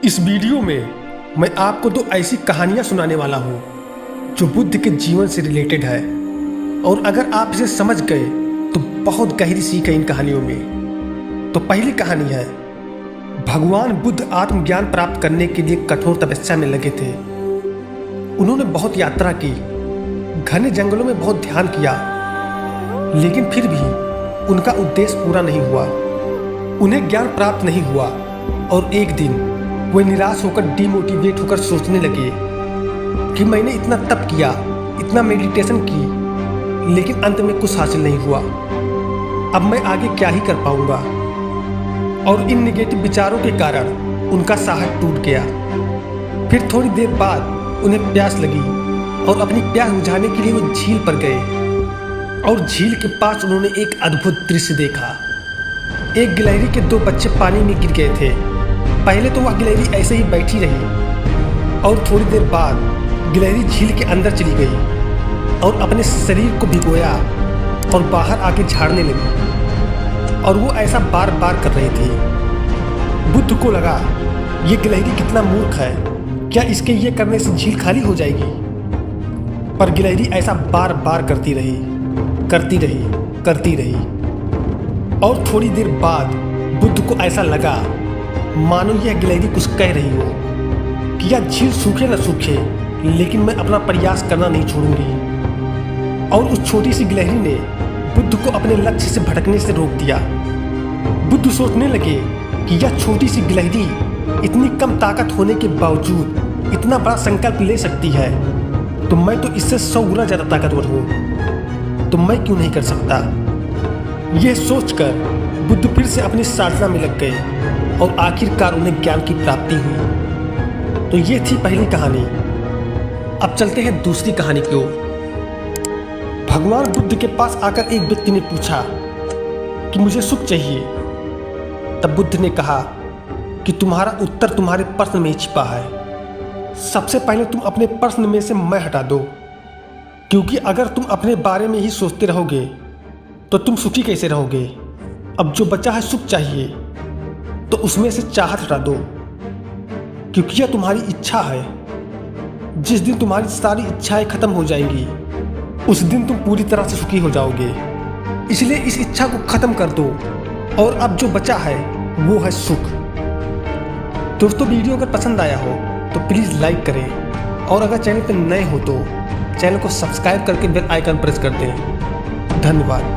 इस वीडियो में मैं आपको दो ऐसी कहानियां सुनाने वाला हूं जो बुद्ध के जीवन से रिलेटेड है, और अगर आप इसे समझ गए तो बहुत गहरी सीख है इन कहानियों में। तो पहली कहानी है, भगवान बुद्ध आत्मज्ञान प्राप्त करने के लिए कठोर तपस्या में लगे थे। उन्होंने बहुत यात्रा की, घने जंगलों में बहुत ध्यान किया, लेकिन फिर भी उनका उद्देश्य पूरा नहीं हुआ। उन्हें ज्ञान प्राप्त नहीं हुआ और एक दिन वे निराश होकर डिमोटिवेट होकर सोचने लगे कि मैंने इतना तप किया, इतना मेडिटेशन की, लेकिन अंत में कुछ हासिल नहीं हुआ। अब मैं आगे क्या ही कर पाऊंगा। और इन नेगेटिव विचारों के कारण उनका साहस टूट गया। फिर थोड़ी देर बाद उन्हें प्यास लगी और अपनी प्यास बुझाने के लिए वो झील पर गए। और झील के पास उन्होंने एक अद्भुत दृश्य देखा। एक गिलहरी के दो बच्चे पानी में गिर गए थे। पहले तो वह गिलहरी ऐसे ही बैठी रही और थोड़ी देर बाद गिलहरी झील के अंदर चली गई और अपने शरीर को भिगोया और बाहर आके झाड़ने लगी। और वो ऐसा बार बार कर रही थी। बुद्ध को लगा ये गिलहरी कितना मूर्ख है, क्या इसके ये करने से झील खाली हो जाएगी? पर गिलहरी ऐसा बार बार करती रही। और थोड़ी देर बाद बुद्ध को ऐसा लगा मानो यह गिलहरी कुछ कह रही हो कि यह झील सूखे न सूखे, लेकिन मैं अपना प्रयास करना नहीं छोड़ूंगी। और उस छोटी सी गिलहरी ने बुद्ध को अपने लक्ष्य से भटकने से रोक दिया। बुद्ध सोचने लगे कि यह छोटी सी गिलहरी इतनी कम ताकत होने के बावजूद इतना बड़ा संकल्प ले सकती है, तो मैं तो इससे 100 गुना ज़्यादा ताकतवर हूँ, तो मैं क्यों नहीं कर सकता? यह सोचकर बुद्ध फिर से अपनी साधना में लग गए और आखिरकार उन्हें ज्ञान की प्राप्ति हुई। तो ये थी पहली कहानी। अब चलते हैं दूसरी कहानी की ओर। भगवान बुद्ध के पास आकर एक व्यक्ति ने पूछा कि मुझे सुख चाहिए। तब बुद्ध ने कहा कि तुम्हारा उत्तर तुम्हारे प्रश्न में छिपा है। सबसे पहले तुम अपने प्रश्न में से मैं हटा दो, क्योंकि अगर तुम अपने बारे में ही सोचते रहोगे तो तुम सुखी कैसे रहोगे? अब जो बचा है सुख चाहिए, तो उसमें से चाहत हटा दो, क्योंकि यह तुम्हारी इच्छा है। जिस दिन तुम्हारी सारी इच्छाएं खत्म हो जाएंगी, उस दिन तुम पूरी तरह से सुखी हो जाओगे। इसलिए इस इच्छा को खत्म कर दो, और अब जो बचा है वो है सुख। दोस्तों, वीडियो अगर पसंद आया हो तो प्लीज़ लाइक करें, और अगर चैनल पर नए हो तो चैनल को सब्सक्राइब करके बेल आइकन प्रेस कर दें। धन्यवाद।